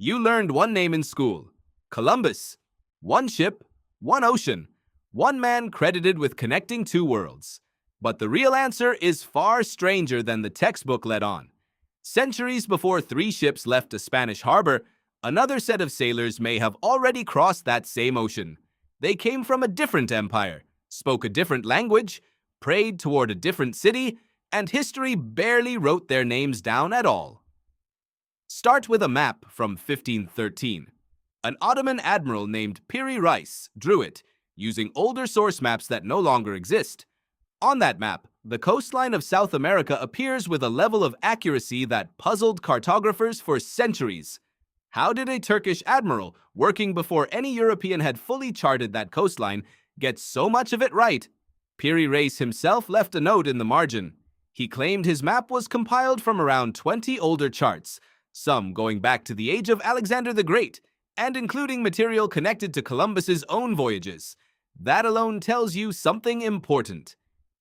You learned one name in school, Columbus. One ship, one ocean, one man credited with connecting two worlds. But the real answer is far stranger than the textbook let on. Centuries before three ships left a Spanish harbor, another set of sailors may have already crossed that same ocean. They came from a different empire, spoke a different language, prayed toward a different city, and history barely wrote their names down at all. Start with a map from 1513. An Ottoman admiral named Piri drew it, using older source maps that no longer exist. On that map, the coastline of South America appears with a level of accuracy that puzzled cartographers for centuries. How did a Turkish admiral, working before any European had fully charted that coastline, get so much of it right? Piri himself left a note in the margin. He claimed his map was compiled from around 20 older charts, some going back to the age of Alexander the Great, and including material connected to Columbus's own voyages. That alone tells you something important.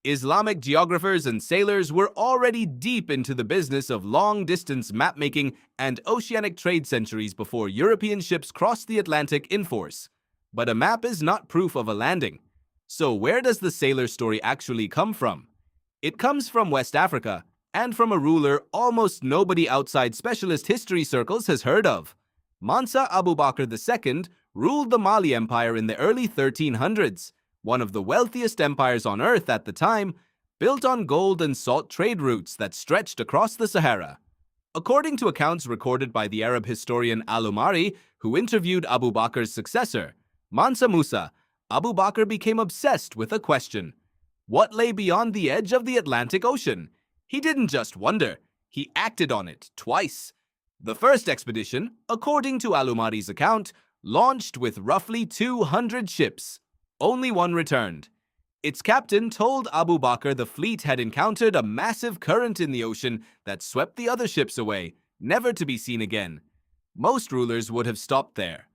Islamic geographers and sailors were already deep into the business of long-distance mapmaking and oceanic trade centuries before European ships crossed the Atlantic in force. But a map is not proof of a landing. So where does the sailor story actually come from? It comes from West Africa, and from a ruler almost nobody outside specialist history circles has heard of. Mansa Abu Bakr II ruled the Mali Empire in the early 1300s, one of the wealthiest empires on earth at the time, built on gold and salt trade routes that stretched across the Sahara. According to accounts recorded by the Arab historian Al-Umari, who interviewed Abu Bakr's successor, Mansa Musa, Abu Bakr became obsessed with a question. What lay beyond the edge of the Atlantic Ocean? He didn't just wonder, he acted on it twice. The first expedition, according to Al-Umari's account, launched with roughly 200 ships. Only one returned. Its captain told Abu Bakr the fleet had encountered a massive current in the ocean that swept the other ships away, never to be seen again. Most rulers would have stopped there.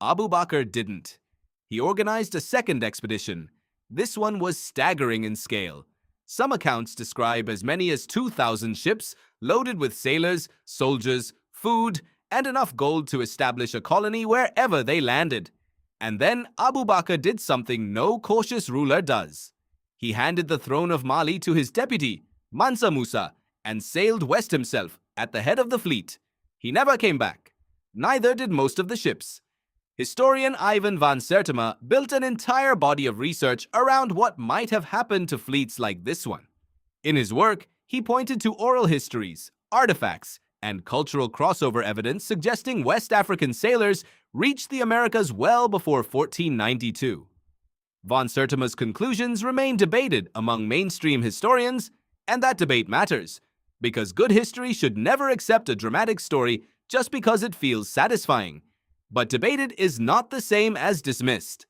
Abu Bakr didn't. He organized a second expedition. This one was staggering in scale. Some accounts describe as many as 2,000 ships loaded with sailors, soldiers, food, and enough gold to establish a colony wherever they landed. And then Abu Bakr did something no cautious ruler does. He handed the throne of Mali to his deputy, Mansa Musa, and sailed west himself at the head of the fleet. He never came back. Neither did most of the ships. Historian Ivan van Sertima built an entire body of research around what might have happened to fleets like this one. In his work, he pointed to oral histories, artifacts, and cultural crossover evidence suggesting West African sailors reached the Americas well before 1492. Von Sertima's conclusions remain debated among mainstream historians, and that debate matters, because good history should never accept a dramatic story just because it feels satisfying. But debated is not the same as dismissed.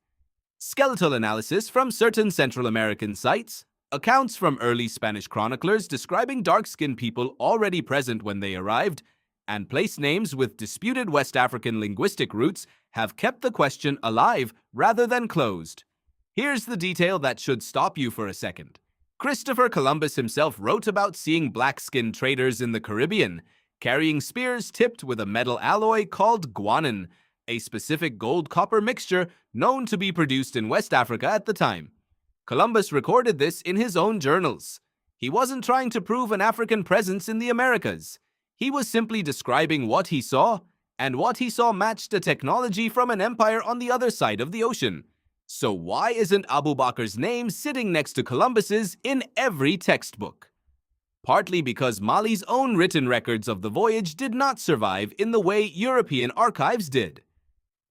Skeletal analysis from certain Central American sites, accounts from early Spanish chroniclers describing dark-skinned people already present when they arrived, and place names with disputed West African linguistic roots have kept the question alive rather than closed. Here's the detail that should stop you for a second. Christopher Columbus himself wrote about seeing black-skinned traders in the Caribbean, carrying spears tipped with a metal alloy called guanin, a specific gold-copper mixture known to be produced in West Africa at the time. Columbus recorded this in his own journals. He wasn't trying to prove an African presence in the Americas. He was simply describing what he saw, and what he saw matched a technology from an empire on the other side of the ocean. So why isn't Abu Bakr's name sitting next to Columbus's in every textbook? Partly because Mali's own written records of the voyage did not survive in the way European archives did.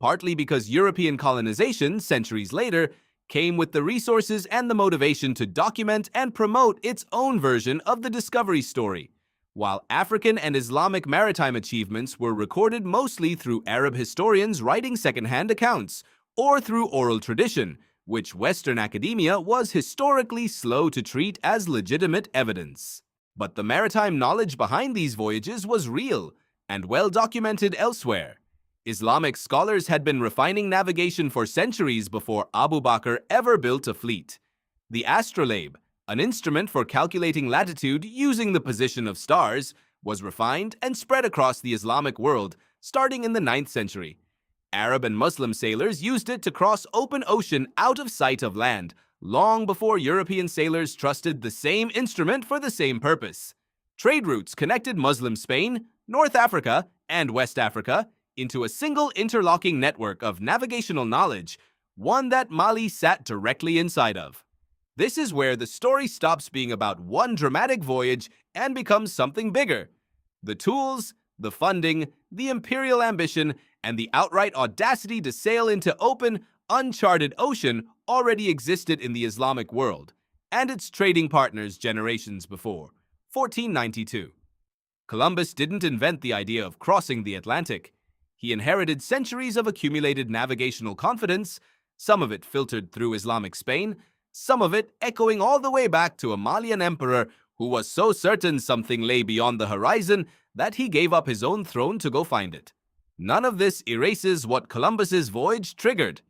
Partly because European colonization, centuries later, came with the resources and the motivation to document and promote its own version of the discovery story, while African and Islamic maritime achievements were recorded mostly through Arab historians writing second-hand accounts, or through oral tradition, which Western academia was historically slow to treat as legitimate evidence. But the maritime knowledge behind these voyages was real and well documented elsewhere. Islamic scholars had been refining navigation for centuries before Abu Bakr ever built a fleet. The astrolabe, an instrument for calculating latitude using the position of stars, was refined and spread across the Islamic world starting in the 9th century. Arab and Muslim sailors used it to cross open ocean out of sight of land, long before European sailors trusted the same instrument for the same purpose. Trade routes connected Muslim Spain, North Africa, and West Africa into a single interlocking network of navigational knowledge, one that Mali sat directly inside of. This is where the story stops being about one dramatic voyage and becomes something bigger. The tools, the funding, the imperial ambition, and the outright audacity to sail into open, uncharted ocean already existed in the Islamic world, and its trading partners generations before. 1492. Columbus didn't invent the idea of crossing the Atlantic. He inherited centuries of accumulated navigational confidence, some of it filtered through Islamic Spain, some of it echoing all the way back to a Malian emperor who was so certain something lay beyond the horizon that he gave up his own throne to go find it. None of this erases what Columbus's voyage triggered: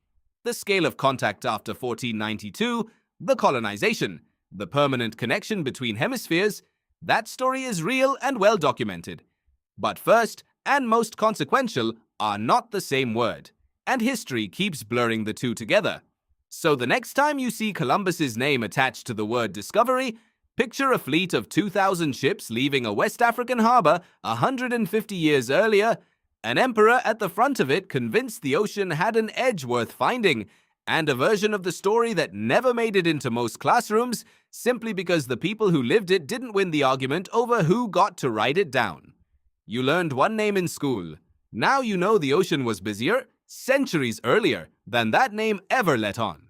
the scale of contact after 1492, the colonization, the permanent connection between hemispheres. That story is real and well documented. But first, and most consequential, are not the same word, and history keeps blurring the two together. So the next time you see Columbus's name attached to the word discovery, picture a fleet of 2,000 ships leaving a West African harbor 150 years earlier, an emperor at the front of it convinced the ocean had an edge worth finding, and a version of the story that never made it into most classrooms simply because the people who lived it didn't win the argument over who got to write it down. You learned one name in school. Now you know the ocean was busier centuries earlier than that name ever let on.